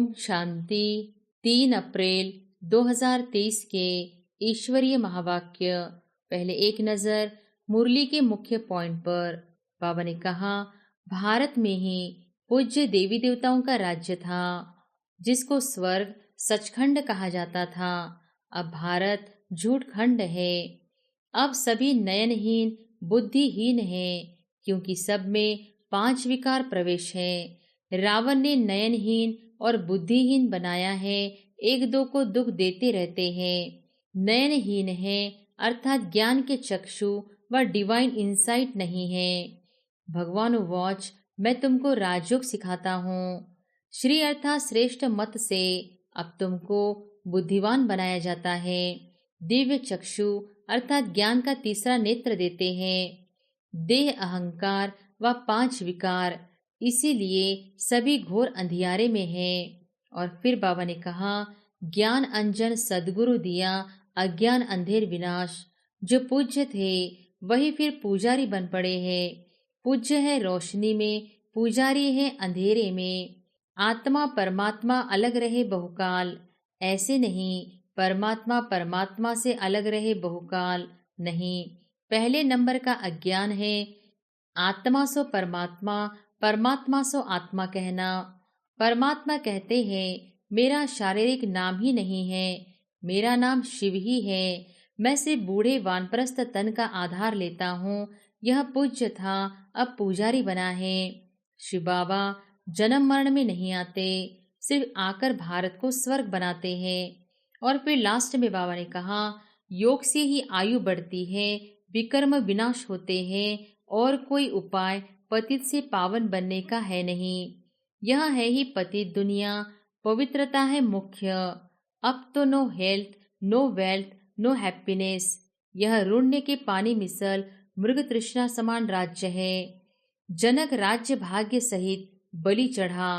ओम शांति। 3 अप्रैल 2023 के ईश्वरीय महावाक्य। पहले एक नज़र मुरली के मुख्य पॉइंट पर। बाबा ने कहा, भारत में ही पूज्य देवी देवताओं का राज्य था, जिसको स्वर्ग सचखंड कहा जाता था। अब भारत झूठखंड है। अब सभी नयनहीन बुद्धिहीन हैं, क्योंकि सब में 5 विकार प्रवेश है। रावण ने नयनहीन और बुद्धिहीन बनाया है, एक दो को दुख देते रहते हैं। नयनहीन है अर्थात ज्ञान के चक्षु व डिवाइन इंसाइट नहीं है। भगवान वॉच, मैं तुमको राजयोग सिखाता हूँ। श्री अर्थात श्रेष्ठ मत से अब तुमको बुद्धिवान बनाया जाता है। दिव्य चक्षु अर्थात ज्ञान का तीसरा नेत्र देते हैं। देह अहंकार व 5 विकार, इसीलिए सभी घोर अंधियारे में हैं। और फिर बाबा ने कहा, ज्ञान अंजन सद्गुरु दिया, अज्ञान अंधेर विनाश। जो पूज्य थे वही फिर पुजारी बन पड़े हैं। पूज्य है रोशनी में, पुजारी है अंधेरे में। आत्मा परमात्मा अलग रहे बहुकाल, ऐसे नहीं। परमात्मा परमात्मा से अलग रहे बहुकाल नहीं। पहले नंबर का अज्ञान है। आत्मा सो परमात्मा, परमात्मा सो आत्मा कहना। परमात्मा कहते हैं, मेरा शारीरिक नाम ही नहीं है, मेरा नाम शिव ही है। मैं से बूढ़े वानप्रस्थ तन का आधार लेता हूँ। यह पूज्य था, अब पुजारी बना है। शिव बाबा जन्म मरण में नहीं आते, सिर्फ आकर भारत को स्वर्ग बनाते हैं। और फिर लास्ट में बाबा ने कहा, योग से ही आयु बढ़ती है, विकर्म विनाश होते हैं, और कोई उपाय पतित से पावन बनने का है नहीं। यह है ही पतित दुनिया, पवित्रता है मुख्य। अब तो no health, no wealth, no happiness. यह रुण्य के पानी मिसल मृग तृष्णा समान राज्य है। जनक राज्य भाग्य सहित बलि चढ़ा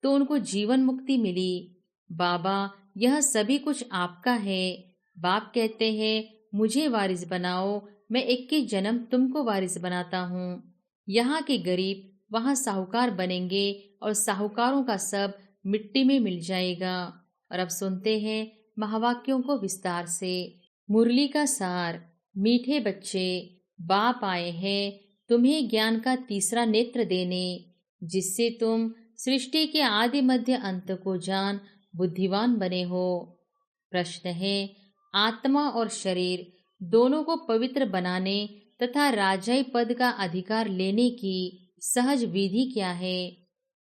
तो उनको जीवन मुक्ति मिली। बाबा, यह सभी कुछ आपका है। बाप कहते हैं, मुझे वारिस बनाओ, मैं 21 जन्म तुमको वारिस बनाता हूँ। यहाँ के गरीब वहाँ साहूकार बनेंगे और साहूकारों का सब मिट्टी में मिल जाएगा। और अब सुनते हैं महावाक्यों को विस्तार से। मुरली का सार। मीठे बच्चे, बाप आए हैं तुम्हें ज्ञान का तीसरा नेत्र देने, जिससे तुम सृष्टि के आदि मध्य अंत को जान बुद्धिवान बने हो। प्रश्न है, आत्मा और शरीर दोनों को पवित्र बनाने तथा राजाई पद का अधिकार लेने की सहज विधि क्या है?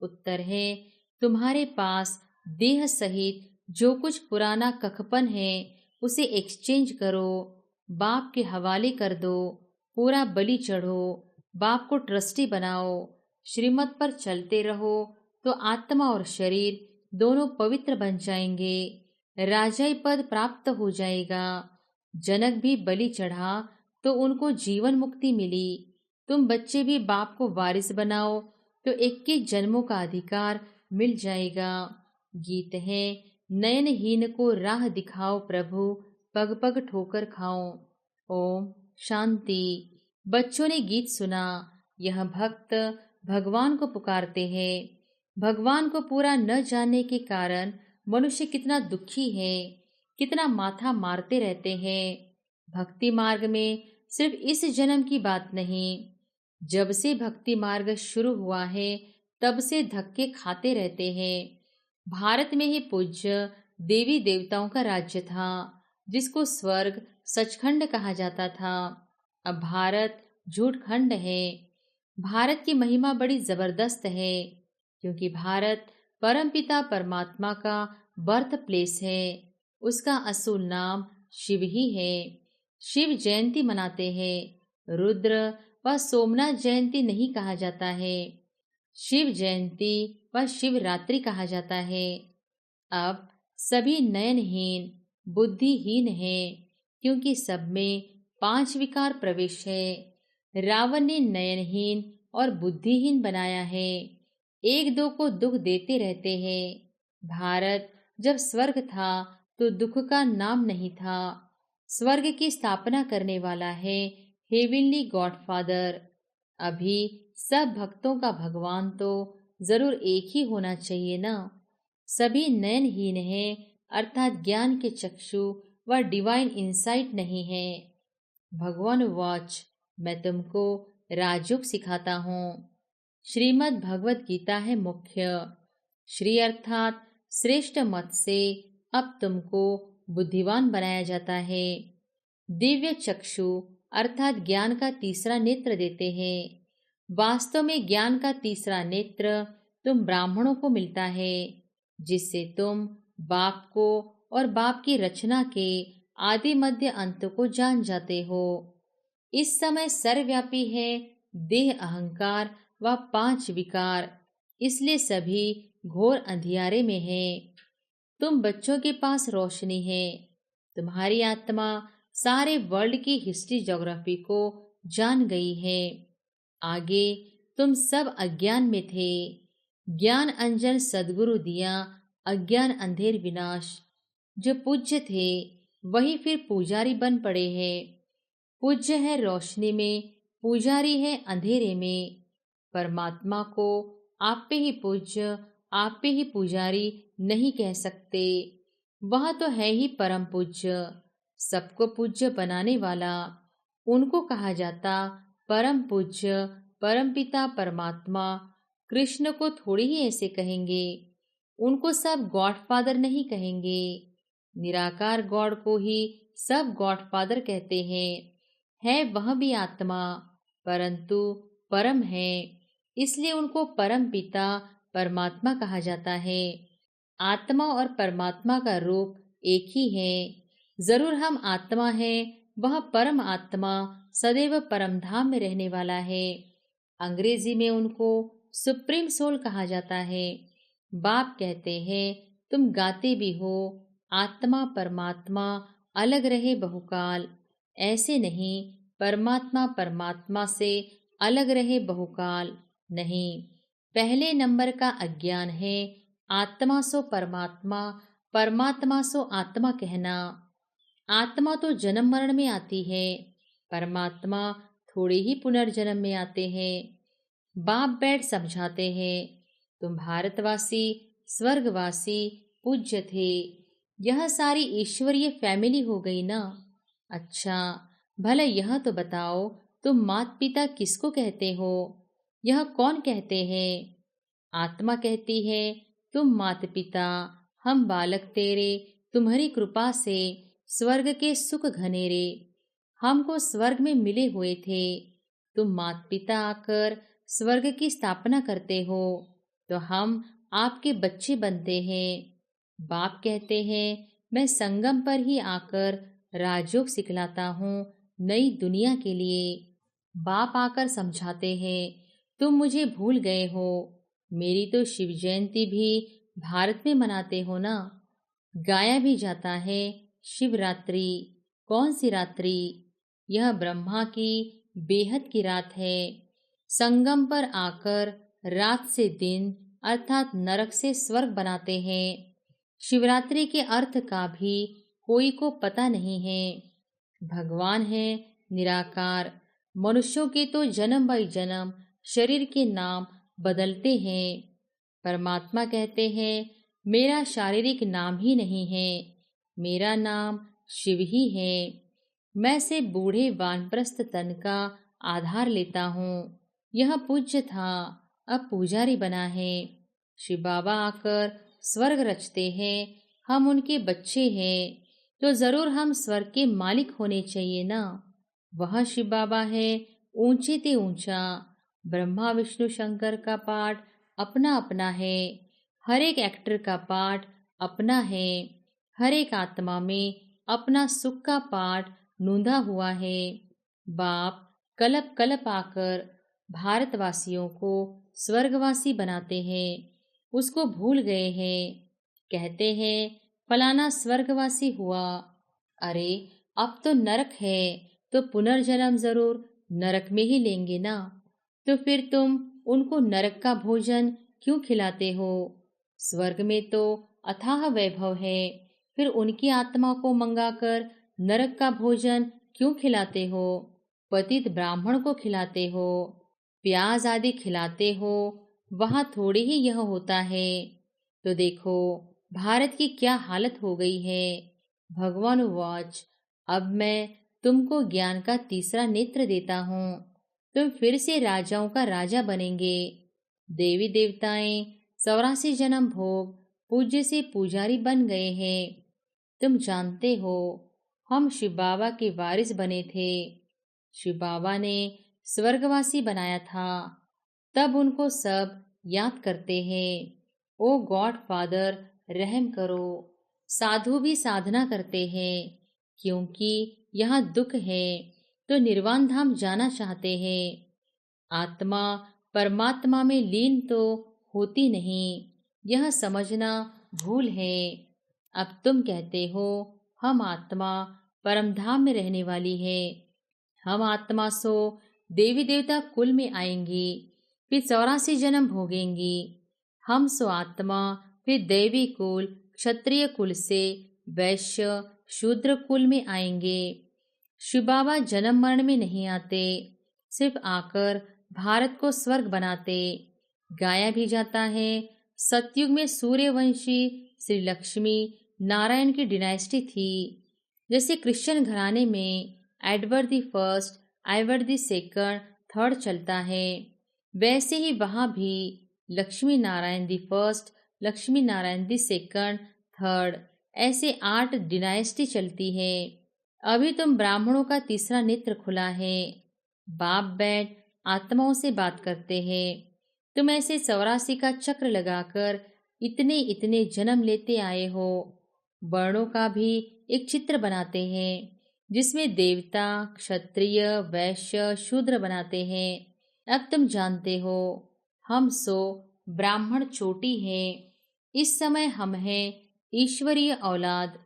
उत्तर है, तुम्हारे पास देह सहित जो कुछ पुराना कखपन है उसे एक्सचेंज करो, बाप के हवाले कर दो, पूरा बलि चढ़ो, बाप को ट्रस्टी बनाओ, श्रीमत पर चलते रहो तो आत्मा और शरीर दोनों पवित्र बन जाएंगे, राजाई पद प्राप्त हो जाएगा। जनक भी बलि चढ़ा तो उनको जीवन मुक्ति मिली। तुम बच्चे भी बाप को वारिस बनाओ तो 21 जन्मों का अधिकार मिल जाएगा। गीत है, नयनहीन को राह दिखाओ प्रभु, पग पग ठोकर खाओ। ओम शांति। बच्चों ने गीत सुना। यह भक्त भगवान को पुकारते हैं। भगवान को पूरा न जानने के कारण मनुष्य कितना दुखी है, कितना माथा मारते रहते हैं। भक्ति मार्ग में सिर्फ इस जन्म की बात नहीं, जब से भक्ति मार्ग शुरू हुआ है तब से धक्के खाते रहते हैं। भारत में ही पूज्य देवी देवताओं का राज्य था, जिसको स्वर्ग सचखंड कहा जाता था। अब भारत झूठखंड है। भारत की महिमा बड़ी जबरदस्त है, क्योंकि भारत परमपिता परमात्मा का बर्थ प्लेस है। उसका असुल नाम शिव ही है। शिव जयंती मनाते हैं। रुद्र व सोमनाथ जयंती नहीं कहा जाता है, शिव जयंती व शिवरात्रि कहा जाता है। अब सभी नयनहीन बुद्धिहीन हैं, क्योंकि सब में 5 विकार प्रवेश है। रावण ने नयनहीन और बुद्धिहीन बनाया है, एक दो को दुख देते रहते हैं। भारत जब स्वर्ग था तो दुख का नाम नहीं था। स्वर्ग की स्थापना करने वाला है हेवनली गॉडफादर। अभी सब भक्तों का भगवान तो जरूर एक ही होना चाहिए ना। सभी नयनहीन हैं, अर्थात ज्ञान के चक्षु व डिवाइन इंसाइट नहीं है। भगवान वाच, मैं तुमको राजयोग सिखाता हूँ। श्रीमद् भगवत गीता है मुख्य। श्री अर्थात श्रेष्ठ मत से अब तुमको बुद्धिमान बनाया जाता है। दिव्य चक्षु अर्थात ज्ञान का तीसरा नेत्र देते हैं। वास्तव में ज्ञान का तीसरा नेत्र तुम ब्राह्मणों को मिलता है, जिससे तुम बाप को और बाप की रचना के आदि मध्य अंत को जान जाते हो। इस समय सर्वव्यापी है देह, अहंकार व 5 विकार, इसलिए सभी घोर अंधियारे में है। तुम बच्चों के पास रोशनी है। तुम्हारी आत्मा सारे वर्ल्ड की हिस्ट्री ज्योग्राफी को जान गई है। आगे तुम सब अज्ञान में थे। ज्ञान अंजन सद्गुरु दिया, अज्ञान अंधेर विनाश। जो पूज्य थे वही फिर पुजारी बन पड़े हैं। पूज्य है रोशनी में, पुजारी है अंधेरे में। परमात्मा को आप पे ही पूज्य, आप पे ही पुजारी नहीं कह सकते। वह तो है ही परम पूज्य, सबको पूज्य बनाने वाला। उनको कहा जाता परम पूज्य, परम पिता परमात्मा। कृष्ण को थोड़ी ही ऐसे कहेंगे, उनको सब गॉडफादर नहीं कहेंगे। निराकार गॉड को ही सब गॉडफादर कहते हैं। है वह भी आत्मा, परंतु परम है, इसलिए उनको परम पिता परमात्मा कहा जाता है। आत्मा और परमात्मा का रूप एक ही है। जरूर हम आत्मा है, वह परम आत्मा सदैव परम धाम में रहने वाला है। अंग्रेजी में उनको सुप्रीम सोल कहा जाता है। बाप कहते हैं तुम गाते भी हो, आत्मा परमात्मा अलग रहे बहुकाल। ऐसे नहीं, परमात्मा परमात्मा से अलग रहे बहुकाल नहीं। पहले नंबर का अज्ञान है आत्मा सो परमात्मा, परमात्मा सो आत्मा कहना। आत्मा तो जन्म मरण में आती है, परमात्मा थोड़े ही पुनर्जन्म में आते हैं। बाप बैठ समझाते हैं, तुम भारतवासी, स्वर्गवासी, पूज्य थे। यह सारी ईश्वरीय फैमिली हो गई ना। अच्छा, भला यह तो बताओ तुम माता पिता किसको कहते हो? यह कौन कहते हैं? आत्मा कहती है तुम माता पिता, हम बालक तेरे, तुम्हारी कृपा से स्वर्ग के सुख घनेरे। हमको स्वर्ग में मिले हुए थे। तुम माता पिता आकर स्वर्ग की स्थापना करते हो, तो हम आपके बच्चे बनते हैं। बाप कहते हैं मैं संगम पर ही आकर राजयोग सिखलाता हूँ नई दुनिया के लिए। बाप आकर समझाते हैं तुम मुझे भूल गए हो। मेरी तो शिव जयंती भी भारत में मनाते हो ना। गाया भी जाता है शिवरात्रि। कौन सी रात्रि? यह ब्रह्मा की बेहद की रात है। संगम पर आकर रात से दिन अर्थात नरक से स्वर्ग बनाते हैं। शिवरात्रि के अर्थ का भी कोई को पता नहीं है। भगवान है निराकार। मनुष्यों के तो जन्म बाई जन्म शरीर के नाम बदलते हैं। परमात्मा कहते हैं मेरा शारीरिक नाम ही नहीं है, मेरा नाम शिव ही है। मैं से बूढ़े वानप्रस्थ तन का आधार लेता हूँ। यह पूज्य था, अब पुजारी बना है। शिव बाबा आकर स्वर्ग रचते हैं, हम उनके बच्चे हैं, तो जरूर हम स्वर्ग के मालिक होने चाहिए ना। वह शिव बाबा है ऊंचे ते ऊंचा। ब्रह्मा विष्णु शंकर का पाठ अपना अपना है। हर एक एक्टर का पाठ अपना है। हर एक आत्मा में अपना सुख का पाठ नूंधा हुआ है। बाप कलप कलप आकर भारतवासियों को स्वर्गवासी बनाते हैं, उसको भूल गए हैं। कहते हैं फलाना स्वर्गवासी हुआ। अरे अब तो नरक है, तो पुनर्जन्म जरूर नरक में ही लेंगे ना। तो फिर तुम उनको नरक का भोजन क्यों खिलाते हो? स्वर्ग में तो अथाह वैभव है, फिर उनकी आत्मा को मंगाकर नरक का भोजन क्यों खिलाते हो? पतित ब्राह्मण को खिलाते हो, प्याज आदि खिलाते हो, वहां थोड़ी ही यह होता है। तो देखो भारत की क्या हालत हो गई है। भगवान वॉच, अब मैं तुमको ज्ञान का तीसरा नेत्र देता हूँ। तुम फिर से राजाओं का राजा बनेंगे। देवी देवताएं 84 जन्म भोग पूज्य से पुजारी बन गए हैं। तुम जानते हो हम शिव बाबा के वारिस बने थे। शिव बाबा ने स्वर्गवासी बनाया था, तब उनको सब याद करते हैं। ओ गॉड फादर, रहम करो। साधु भी साधना करते हैं, क्योंकि यहाँ दुख है तो निर्वाण धाम जाना चाहते हैं। आत्मा परमात्मा में लीन तो होती नहीं, यह समझना भूल है। अब तुम कहते हो हम आत्मा परमधाम में रहने वाली है। हम आत्मा सो देवी देवता कुल में आएंगी, फिर 84 जन्म भोगेंगी। हम सो आत्मा फिर देवी कुल, क्षत्रिय कुल से वैश्य शूद्र कुल में आएंगे। शिव बाबा जन्म मरण में नहीं आते, सिर्फ आकर भारत को स्वर्ग बनाते। गाया भी जाता है सतयुग में सूर्यवंशी श्री लक्ष्मी नारायण की डिनाइस्टी थी। जैसे क्रिश्चियन घराने में Edward the first, Edward the second, third चलता है, वैसे ही वहाँ भी Lakshmi Narayan the first, Lakshmi Narayan the second, third, ऐसे 8 डिनाइस्टी चलती है। अभी तुम ब्राह्मणों का तीसरा नेत्र खुला है। बाप बैठ आत्माओं से बात करते हैं। तुम ऐसे 84 का चक्र लगाकर इतने इतने जन्म लेते आए हो। वर्णों का भी एक चित्र बनाते हैं, जिसमें देवता, क्षत्रिय, वैश्य, शूद्र बनाते हैं। अब तुम जानते हो हम सो ब्राह्मण चोटी हैं। इस समय हम हैं ईश्वरीय औलाद।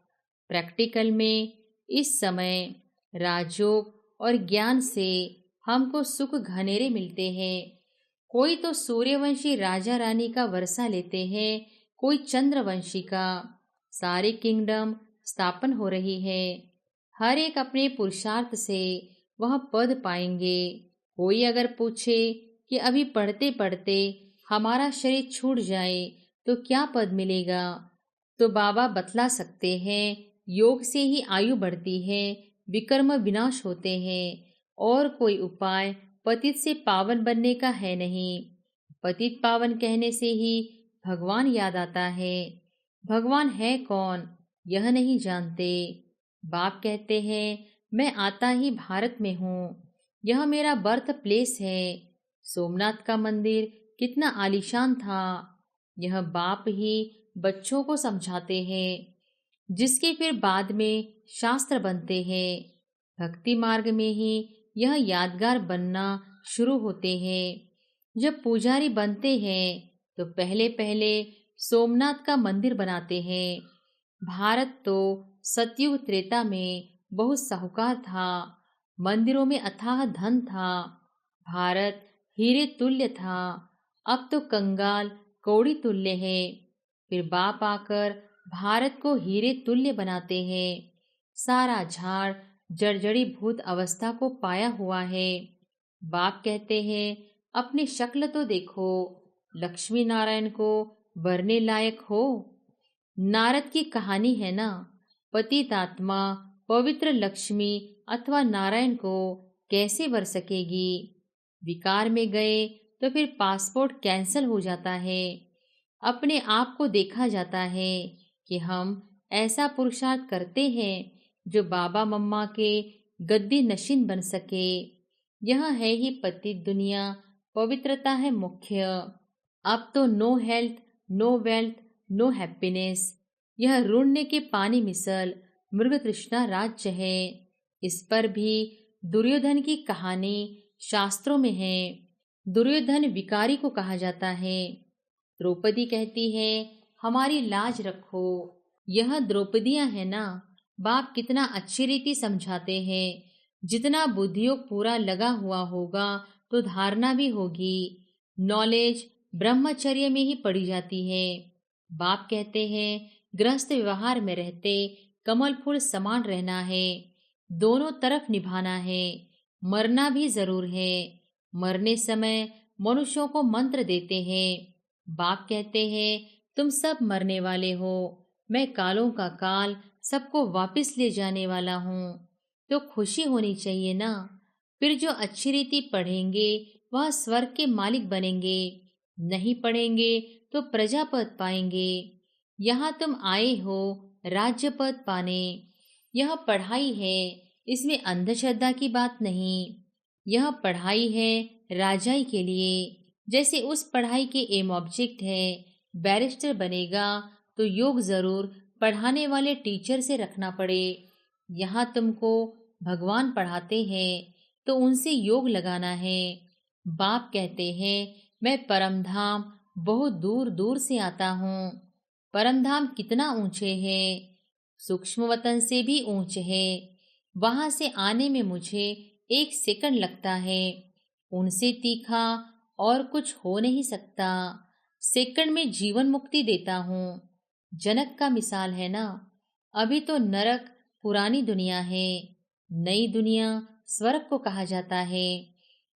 प्रैक्टिकल में इस समय राजयोग और ज्ञान से हमको सुख घनेरे मिलते हैं। कोई तो सूर्यवंशी राजा रानी का वर्षा लेते हैं, कोई चंद्रवंशी का। सारे किंगडम स्थापन हो रही है। हर एक अपने पुरुषार्थ से वह पद पाएंगे। कोई अगर पूछे कि अभी पढ़ते पढ़ते हमारा शरीर छूट जाए तो क्या पद मिलेगा, तो बाबा बतला सकते हैं योग से ही आयु बढ़ती है, विकर्म विनाश होते हैं, और कोई उपाय पतित से पावन बनने का है नहीं। पतित पावन कहने से ही भगवान याद आता है। भगवान है कौन यह नहीं जानते। बाप कहते हैं मैं आता ही भारत में हूँ, यह मेरा बर्थ प्लेस है। सोमनाथ का मंदिर कितना आलीशान था, यह बाप ही बच्चों को समझाते हैं, जिसके फिर बाद में शास्त्र बनते हैं। भक्ति मार्ग में ही यह यादगार बनना शुरू होते हैं। जब पुजारी बनते हैं तो पहले पहले सोमनाथ का मंदिर बनाते हैं। भारत तो सतयुग त्रेता में बहुत साहूकार था, मंदिरों में अथाह धन था। भारत हीरे तुल्य था, अब तो कंगाल कौड़ी तुल्य है। फिर बाप आकर भारत को हीरे तुल्य बनाते हैं। सारा झाड़ जर्जरी भूत अवस्था को पाया हुआ है। बाप कहते हैं अपनी शक्ल तो देखो, लक्ष्मी नारायण को वरने लायक हो। नारद की कहानी है ना, पतित आत्मा पवित्र लक्ष्मी अथवा नारायण को कैसे वर सकेगी। विकार में गए तो फिर पासपोर्ट कैंसल हो जाता है। अपने आप को देखा जाता है कि हम ऐसा पुरुषार्थ करते हैं जो बाबा मम्मा के गद्दी नशीन बन सके। यह है ही पतित दुनिया, पवित्रता है मुख्य। अब तो no health, no wealth, no happiness, यह रुणने के पानी मिसल मृग तृष्णा राज्य है। इस पर भी दुर्योधन की कहानी शास्त्रों में है। दुर्योधन विकारी को कहा जाता है। द्रौपदी कहती है हमारी लाज रखो। यह द्रौपदियां है ना, बाप कितना अच्छी रीति समझाते हैं। जितना बुद्धियोग पूरा लगा हुआ होगा तो धारणा भी होगी। नॉलेज ब्रह्मचर्य में ही पड़ी जाती है। बाप कहते हैं गृहस्थ व्यवहार में रहते कमल फूल समान रहना है, दोनों तरफ निभाना है। मरना भी जरूर है। मरने समय मनुष्यों को मंत्र देते हैं। बाप कहते हैं तुम सब मरने वाले हो। मैं कालों का काल सबको वापस ले जाने वाला हूँ। तो खुशी होनी चाहिए ना। फिर जो अच्छी रीति पढ़ेंगे वह स्वर्ग के मालिक बनेंगे, नहीं पढ़ेंगे तो प्रजापद पाएंगे। यहाँ तुम आए हो राज्य पद पाने। यह पढ़ाई है, इसमें अंधश्रद्धा की बात नहीं। यह पढ़ाई है राजाई के लिए। जैसे उस पढ़ाई के एम ऑब्जेक्ट है बैरिस्टर बनेगा तो योग जरूर पढ़ाने वाले टीचर से रखना पड़े। यहाँ तुमको भगवान पढ़ाते हैं तो उनसे योग लगाना है। बाप कहते हैं मैं परमधाम बहुत दूर दूर से आता हूँ। परमधाम कितना ऊंचे है, सूक्ष्म वतन से भी ऊंचे है। वहां से आने में मुझे 1 सेकंड लगता है। उनसे तीखा और कुछ हो नहीं सकता। सेकंड में जीवन मुक्ति देता हूँ। जनक का मिसाल है ना। अभी तो नरक पुरानी दुनिया है, नई दुनिया स्वर्ग को कहा जाता है।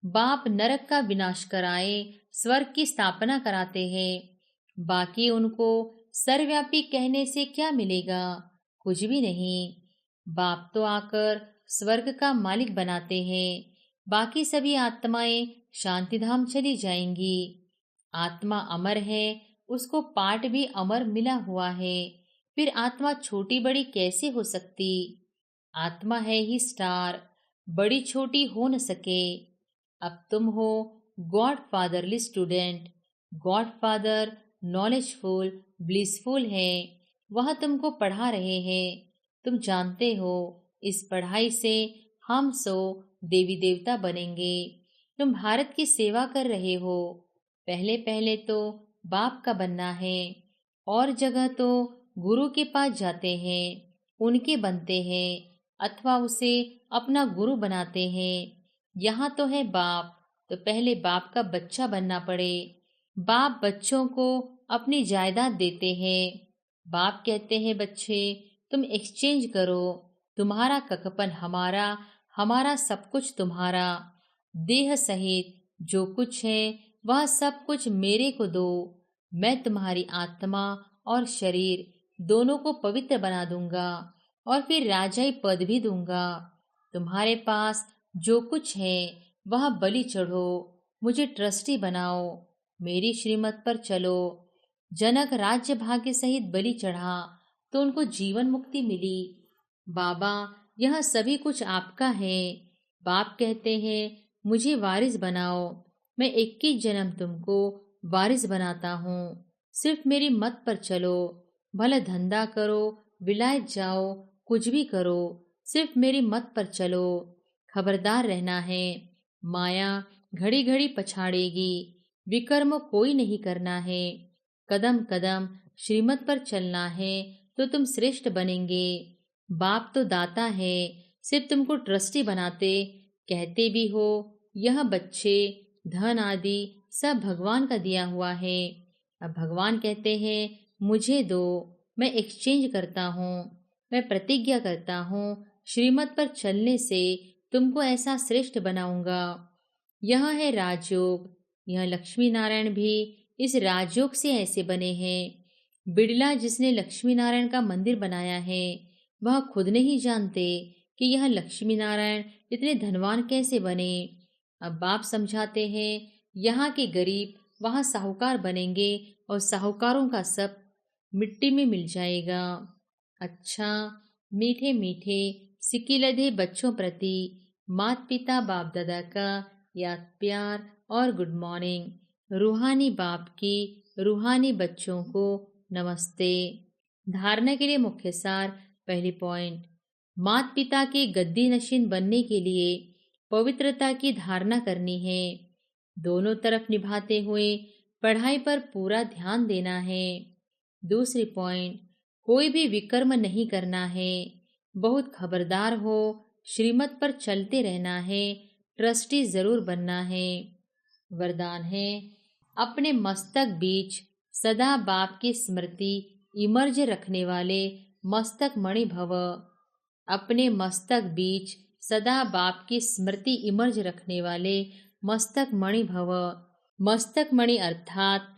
बाप नरक का विनाश कराए स्वर्ग की स्थापना कराते हैं। बाकी उनको सर्वव्यापी कहने से क्या मिलेगा? कुछ भी नहीं। बाप तो आकर स्वर्ग का मालिक बनाते हैं। बाकी सभी आत्माएं शांतिधाम चली जाएंगी। आत्मा अमर है, उसको पाठ भी अमर मिला हुआ है। फिर आत्मा छोटी बड़ी कैसे हो सकती? आत्मा है ही स्टार, बड़ी छोटी हो न सके। अब तुम हो God fatherly student. God father knowledgeful blissful है, वह तुमको पढ़ा रहे हैं। तुम जानते हो इस पढ़ाई से हम सो देवी देवता बनेंगे। तुम भारत की सेवा कर रहे हो। पहले पहले तो बाप का बनना है। और जगह तो गुरु के पास जाते हैं, उनके बनते हैं अथवा उसे अपना गुरु बनाते हैं। यहाँ तो है बाप, तो पहले बाप का बच्चा बनना पड़े। बाप बच्चों को अपनी जायदाद देते हैं। बाप कहते हैं बच्चे तुम एक्सचेंज करो, तुम्हारा ककपन हमारा, हमारा सब कुछ तुम्हारा। देह सहित जो कुछ है वह सब कुछ मेरे को दो। मैं तुम्हारी आत्मा और शरीर दोनों को पवित्र बना दूंगा और फिर राजाई पद भी दूंगा। तुम्हारे पास जो कुछ है वह बलि चढ़ो, मुझे ट्रस्टी बनाओ, मेरी श्रीमत पर चलो। जनक राज्य भाग्य सहित बलि चढ़ा तो उनको जीवन मुक्ति मिली। बाबा यह सभी कुछ आपका है। बाप कहते हैं मुझे वारिस बनाओ। मैं 21 जन्म तुमको वारिस बनाता हूँ। सिर्फ मेरी मत पर चलो। भला धंधा करो, विलायत जाओ, कुछ भी करो, सिर्फ मेरी मत पर चलो। खबरदार रहना है, माया घड़ी घड़ी पछाड़ेगी। विकर्म कोई नहीं करना है। कदम कदम श्रीमत पर चलना है तो तुम श्रेष्ठ बनेंगे। बाप तो दाता है, सिर्फ तुमको ट्रस्टी बनाते। कहते भी हो यह बच्चे धन आदि सब भगवान का दिया हुआ है। अब भगवान कहते हैं मुझे दो, मैं एक्सचेंज करता हूँ। मैं प्रतिज्ञा करता हूँ श्रीमत पर चलने से तुमको ऐसा श्रेष्ठ बनाऊंगा। यह है राजयोग। यह लक्ष्मी नारायण भी इस राजयोग से ऐसे बने हैं। बिड़ला जिसने लक्ष्मी नारायण का मंदिर बनाया है वह खुद नहीं जानते कि यह लक्ष्मी नारायण इतने धनवान कैसे बने। अब बाप समझाते हैं यहाँ के गरीब वहाँ साहूकार बनेंगे और साहूकारों का सब मिट्टी में मिल जाएगा। अच्छा मीठे मीठे सिकिलधे बच्चों प्रति माता पिता बाप दादा का याद प्यार और गुड मॉर्निंग। रूहानी बाप की रूहानी बच्चों को नमस्ते। धारणा के लिए मुख्य सार। पहली पॉइंट, माता पिता के गद्दी नशीन बनने के लिए पवित्रता की धारणा करनी है। दोनों तरफ निभाते हुए पढ़ाई पर पूरा ध्यान देना है। दूसरी पॉइंट, कोई भी विकर्म नहीं करना है। बहुत खबरदार हो, श्रीमत पर चलते रहना है, ट्रस्टी जरूर बनना है। वरदान है अपने मस्तक बीच सदा बाप की स्मृति इमर्ज रखने वाले मस्तक मणि भव। अपने मस्तक बीच सदा बाप की स्मृति इमर्ज रखने वाले मस्तक मणि भव। मस्तक मणि अर्थात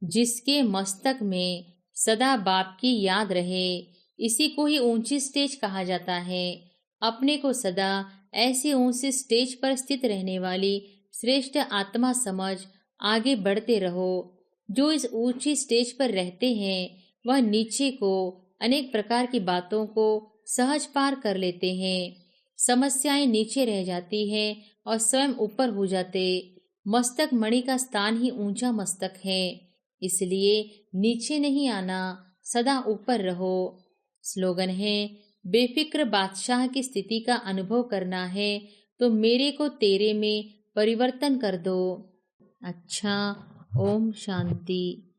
जिसके मस्तक में सदा बाप की याद रहे, इसी को ही ऊंची स्टेज कहा जाता है। अपने को सदा ऐसी ऊंची स्टेज पर स्थित रहने वाली श्रेष्ठ आत्मा समझ आगे बढ़ते रहो। जो इस ऊंची स्टेज पर रहते हैं वह नीचे को अनेक प्रकार की बातों को सहज पार कर लेते हैं। समस्याएं नीचे रह जाती हैं और स्वयं ऊपर हो जाते। मस्तक मणि का स्थान ही ऊंचा मस्तक है, इसलिए नीचे नहीं आना, सदा ऊपर रहो। स्लोगन है, बेफिक्र बादशाह की स्थिति का अनुभव करना है तो मेरे को तेरे में परिवर्तन कर दो। अच्छा, ओम शांति।